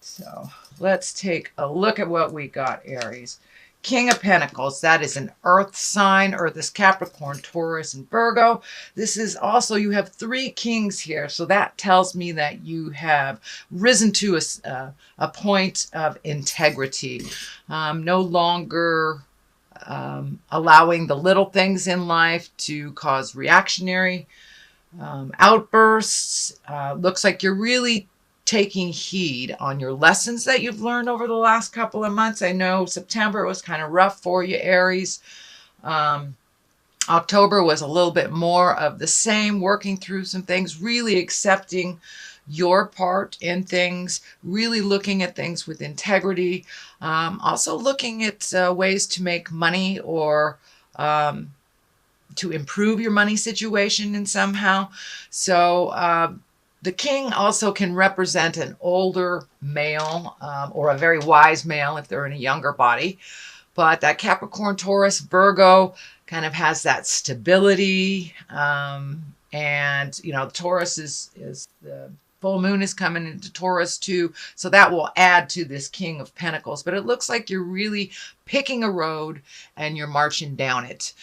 So let's take a look at what we got, Aries. King of Pentacles, that is an earth sign. Earth is Capricorn, Taurus, and Virgo. This is also, you have three kings here. So that tells me that you have risen to a point of integrity. No longer allowing the little things in life to cause reactionary outbursts. Looks like you're really taking heed on your lessons that you've learned over the last couple of months. I know September was kind of rough for you, Aries. October was a little bit more of the same, working through some things, really accepting your part in things, really looking at things with integrity, also looking at ways to make money or to improve your money situation in somehow. So the king also can represent an older male or a very wise male if they're in a younger body. But that Capricorn, Taurus, Virgo kind of has that stability. And, you know, Taurus is the full moon is coming into Taurus too. So that will add to this King of Pentacles. But it looks like you're really picking a road and you're marching down it.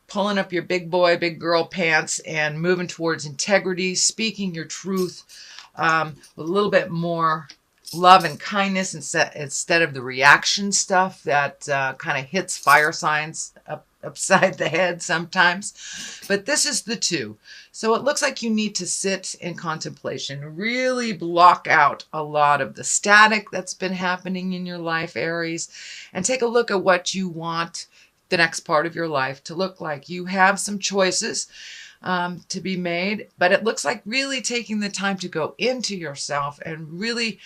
Pulling up your big boy, big girl pants and moving towards integrity, speaking your truth with a little bit more love and kindness instead of the reaction stuff that kind of hits fire signs upside the head sometimes. But this is the two. So it looks like you need to sit in contemplation, really block out a lot of the static that's been happening in your life, Aries, and take a look at what you want the next part of your life to look like. You have some choices to be made, but it looks like really taking the time to go into yourself and really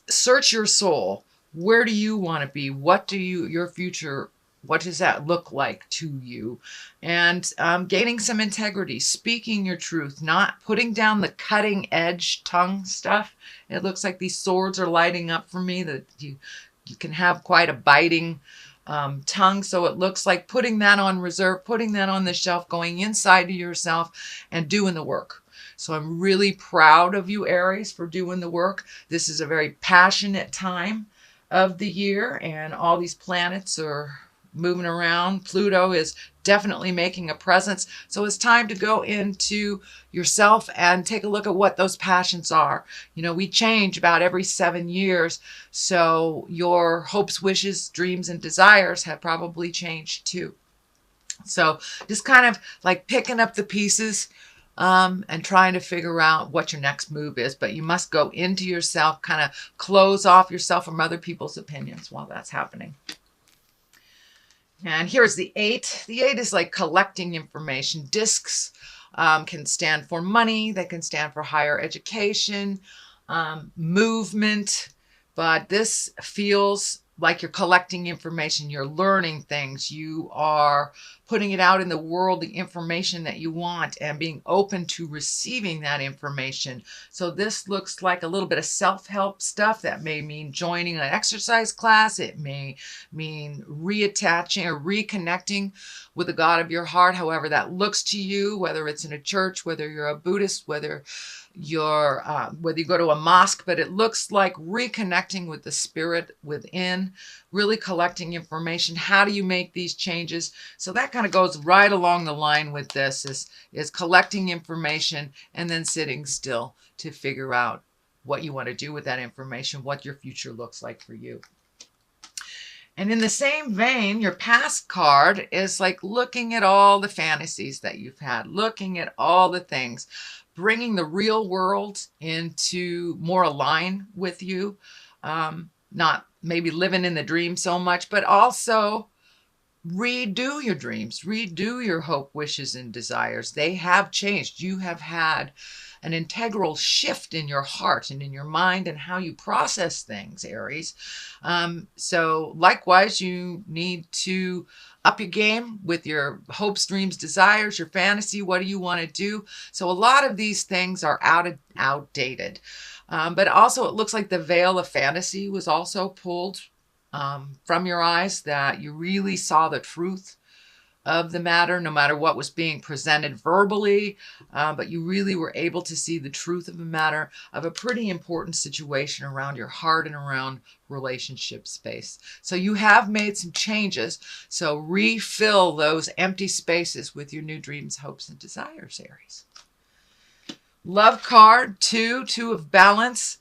search your soul. Where do you want to be? What do your future, what does that look like to you? And gaining some integrity, speaking your truth, not putting down the cutting edge tongue stuff. It looks like these swords are lighting up for me, that you can have quite a biting tongue. So it looks like putting that on reserve, putting that on the shelf, going inside to yourself and doing the work. So I'm really proud of you, Aries, for doing the work. This is a very passionate time of the year, and all these planets are moving around. Pluto is definitely making a presence. So it's time to go into yourself and take a look at what those passions are. You know, we change about every 7 years. So your hopes, wishes, dreams, and desires have probably changed too. So just kind of like picking up the pieces and trying to figure out what your next move is. But you must go into yourself, kind of close off yourself from other people's opinions while that's happening. And here's the 8. The 8 is like collecting information. Discs can stand for money. They can stand for higher education, movement. But this feels like you're collecting information. You're learning things. You are putting it out in the world, the information that you want, and being open to receiving that information. So this looks like a little bit of self-help stuff. That may mean joining an exercise class. It may mean reattaching or reconnecting with the God of your heart, however that looks to you, whether it's in a church, whether you're a Buddhist, whether you go to a mosque. But it looks like reconnecting with the spirit within, really collecting information. How do you make these changes? So that kind of goes right along the line with this, is collecting information and then sitting still to figure out what you want to do with that information, what your future looks like for you. And in the same vein, your past card is like looking at all the fantasies that you've had, looking at all the things, bringing the real world into more align with you, not maybe living in the dream so much, but also redo your dreams, redo your hope, wishes, and desires. They have changed. You have had an integral shift in your heart and in your mind and how you process things, Aries. So likewise, you need to up your game with your hopes, dreams, desires, your fantasy. What do you want to do? So a lot of these things are outdated. But also it looks like the veil of fantasy was also pulled from your eyes, that you really saw the truth of the matter, no matter what was being presented verbally, but you really were able to see the truth of the matter of a pretty important situation around your heart and around relationship space. So you have made some changes. So refill those empty spaces with your new dreams, hopes, and desires, Aries. Love card, two of balance.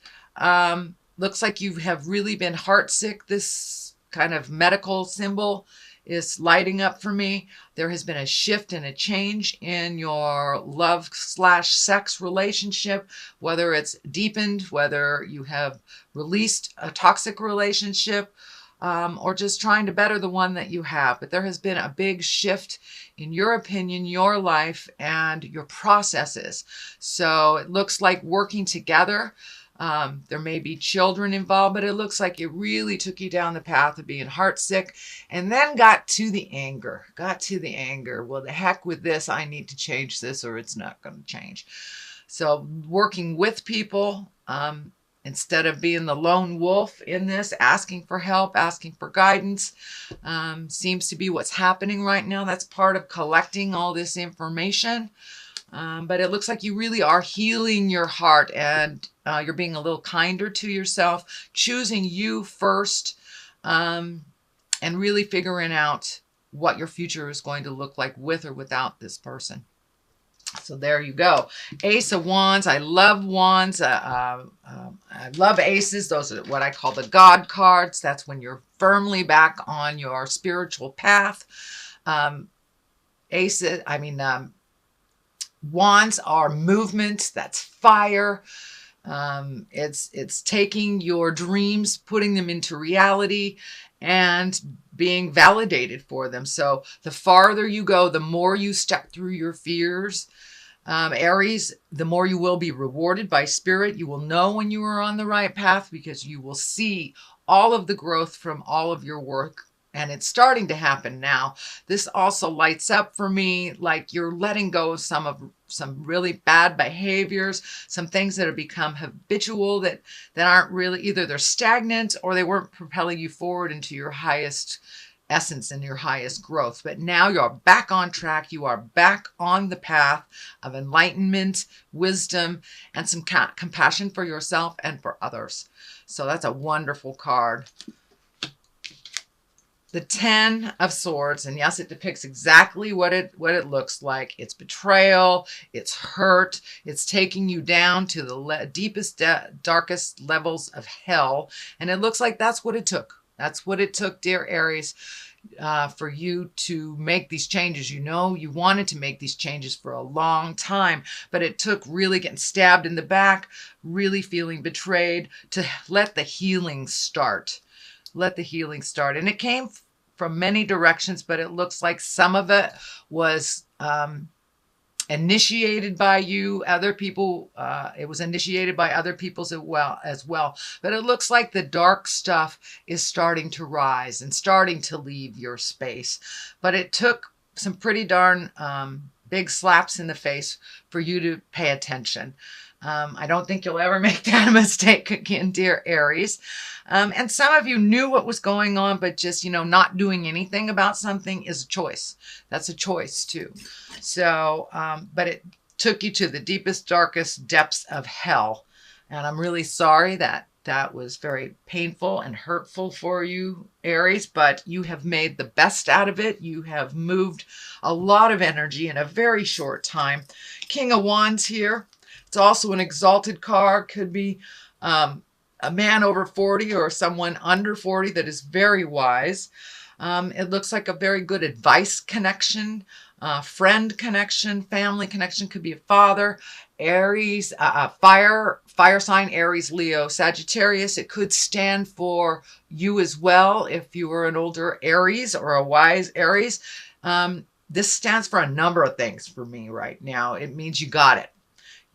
Looks like you have really been heartsick. This kind of medical symbol is lighting up for me. There has been a shift and a change in your love/sex relationship, whether it's deepened, whether you have released a toxic relationship, or just trying to better the one that you have. But there has been a big shift in your opinion, your life, and your processes. So it looks like working together. There may be children involved, but it looks like it really took you down the path of being heartsick and then got to the anger. Well, the heck with this. I need to change this or it's not going to change. So working with people, instead of being the lone wolf in this, asking for help, asking for guidance, seems to be what's happening right now. That's part of collecting all this information. But it looks like you really are healing your heart and you're being a little kinder to yourself, choosing you first, and really figuring out what your future is going to look like with or without this person. So there you go. Ace of Wands. I love wands. I love aces. Those are what I call the God cards. That's when you're firmly back on your spiritual path. Wands are movement. That's fire. It's taking your dreams, putting them into reality, and being validated for them. So the farther you go, the more you step through your fears, Aries, the more you will be rewarded by spirit. You will know when you are on the right path because you will see all of the growth from all of your work. And it's starting to happen now. This also lights up for me like you're letting go of some really bad behaviors, some things that have become habitual that aren't really, either they're stagnant or they weren't propelling you forward into your highest essence and your highest growth. But now you're back on track. You are back on the path of enlightenment, wisdom, and some compassion for yourself and for others. So that's a wonderful card. The 10 of Swords, and yes, it depicts exactly what it looks like. It's betrayal, it's hurt, it's taking you down to the deepest, darkest levels of hell, and it looks like that's what it took. That's what it took, dear Aries, for you to make these changes. You know, you wanted to make these changes for a long time, but it took really getting stabbed in the back, really feeling betrayed to let the healing start. Let the healing start. And it came from many directions, but it looks like some of it was initiated by you, other people. It was initiated by other people as well. But it looks like the dark stuff is starting to rise and starting to leave your space. But it took some pretty darn big slaps in the face for you to pay attention. I don't think you'll ever make that mistake again, dear Aries. And some of you knew what was going on, but just, not doing anything about something is a choice. That's a choice too. So, but it took you to the deepest, darkest depths of hell. And I'm really sorry that was very painful and hurtful for you, Aries, but you have made the best out of it. You have moved a lot of energy in a very short time. King of Wands here. It's also an exalted card. Could be a man over 40 or someone under 40 that is very wise. It looks like a very good advice connection, friend connection, family connection. Could be a father, Aries, fire sign, Aries, Leo, Sagittarius. It could stand for you as well if you were an older Aries or a wise Aries. This stands for a number of things for me right now. It means you got it.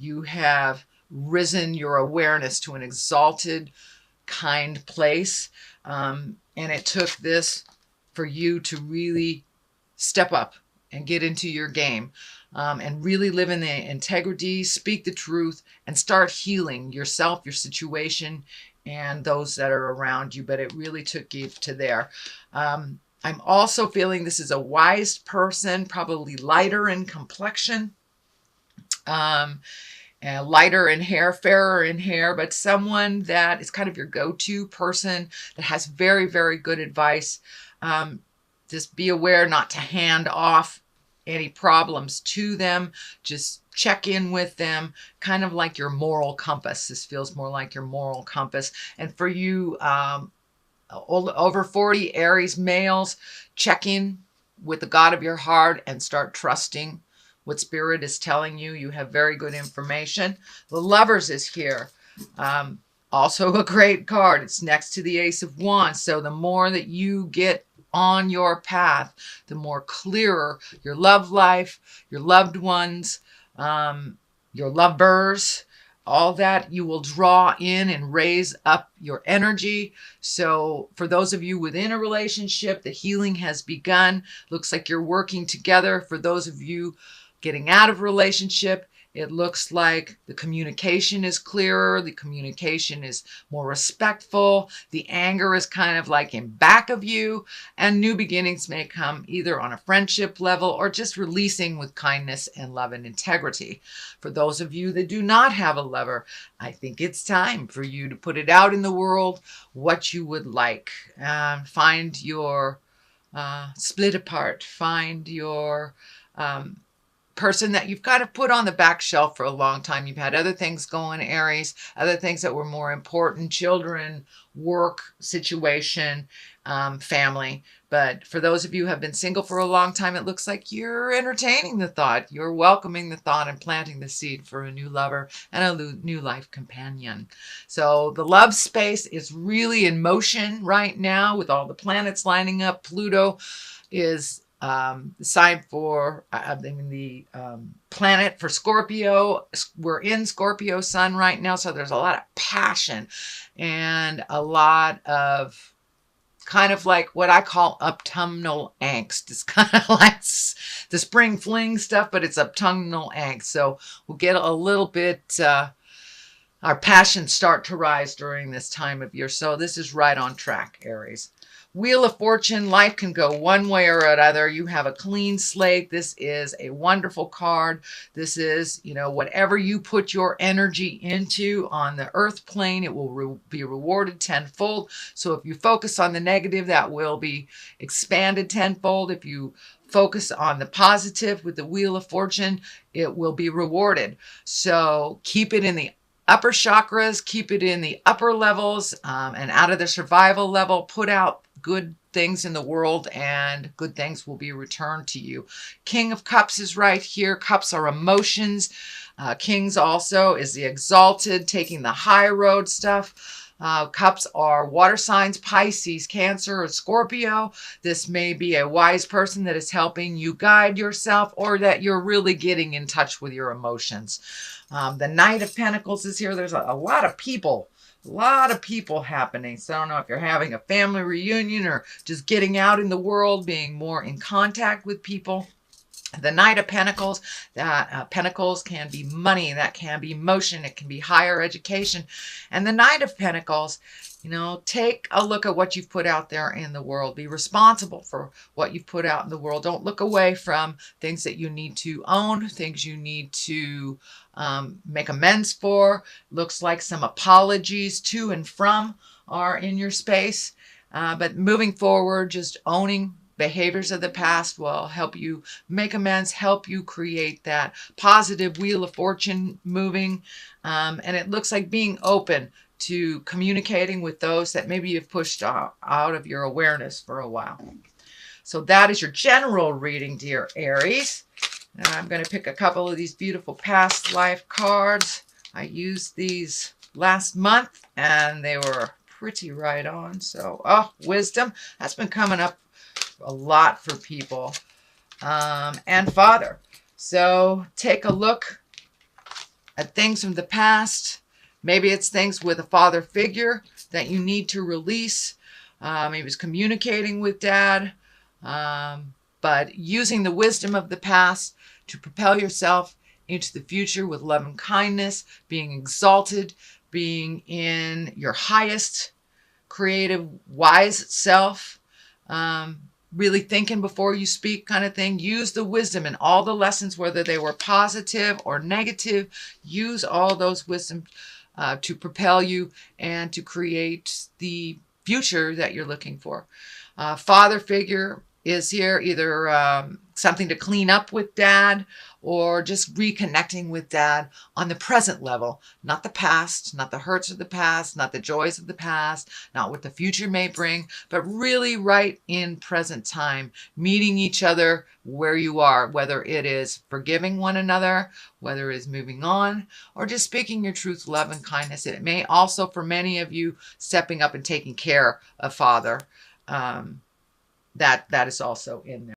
You have risen your awareness to an exalted, kind place. And it took this for you to really step up and get into your game, and really live in the integrity, speak the truth, and start healing yourself, your situation, and those that are around you. But it really took you to there. I'm also feeling this is a wise person, probably lighter in complexion, um, lighter in hair, fairer in hair, but someone that is kind of your go-to person that has very, very good advice. Um, just be aware not to hand off any problems to them. Just check in with them, kind of like your moral compass. This feels more like your moral compass. And for you, over 40 Aries males, check in with the God of your heart and start trusting what Spirit is telling you. You have very good information. The Lovers is here. Also a great card. It's next to the Ace of Wands. So the more that you get on your path, the more clearer your love life, your loved ones, your lovers, all that you will draw in and raise up your energy. So for those of you within a relationship, the healing has begun. Looks like you're working together. For those of you getting out of a relationship, it looks like the communication is clearer. The communication is more respectful. The anger is kind of like in back of you, and new beginnings may come either on a friendship level or just releasing with kindness and love and integrity. For those of you that do not have a lover, I think it's time for you to put it out in the world what you would like. Find your split apart. Find your person that you've kind of put on the back shelf for a long time. You've had other things going, Aries, other things that were more important, children, work, situation, family. But for those of you who have been single for a long time, it looks like you're entertaining the thought. You're welcoming the thought and planting the seed for a new lover and a new life companion. So the love space is really in motion right now with all the planets lining up. Pluto is the sign for the planet for Scorpio. We're in Scorpio sun right now, so there's a lot of passion and a lot of kind of like what I call autumnal angst. It's kind of like the spring fling stuff, but it's autumnal angst. So we'll get a little bit, our passions start to rise during this time of year. So this is right on track, Aries. Wheel of Fortune, life can go one way or another. You have a clean slate. This is a wonderful card. This is, whatever you put your energy into on the earth plane, it will be rewarded tenfold. So if you focus on the negative, that will be expanded tenfold. If you focus on the positive with the Wheel of Fortune, it will be rewarded. So keep it in the upper chakras, keep it in the upper levels, and out of the survival level, put out good things in the world and good things will be returned to you. King of Cups is right here. Cups are emotions. Kings also is the exalted, taking the high road stuff. Cups are water signs, Pisces, Cancer, or Scorpio. This may be a wise person that is helping you guide yourself or that you're really getting in touch with your emotions. The Knight of Pentacles is here. There's a lot of people. A lot of people happening. So I don't know if you're having a family reunion or just getting out in the world, being more in contact with people. The Knight of Pentacles, Pentacles can be money, that can be motion, it can be higher education. And the Knight of Pentacles, take a look at what you've put out there in the world. Be responsible for what you've put out in the world. Don't look away from things that you need to own, things you need to make amends for. Looks like some apologies to and from are in your space. But moving forward, just owning behaviors of the past will help you make amends, help you create that positive Wheel of Fortune moving. And it looks like being open to communicating with those that maybe you've pushed out of your awareness for a while. So that is your general reading, dear Aries. And I'm going to pick a couple of these beautiful past life cards. I used these last month and they were pretty right on. So, wisdom. That's been coming up a lot for people. And Father. So take a look at things from the past. Maybe it's things with a father figure that you need to release. Maybe it's communicating with dad. But using the wisdom of the past to propel yourself into the future with love and kindness, being exalted, being in your highest creative, wise self. really thinking before you speak kind of thing. Use the wisdom in all the lessons, whether they were positive or negative. Use all those wisdom to propel you and to create the future that you're looking for. Father figure is here, either something to clean up with dad or just reconnecting with dad on the present level, not the past, not the hurts of the past, not the joys of the past, not what the future may bring, but really right in present time, meeting each other where you are, whether it is forgiving one another, whether it is moving on, or just speaking your truth, love, and kindness. It may also, for many of you, stepping up and taking care of father. That is also in there.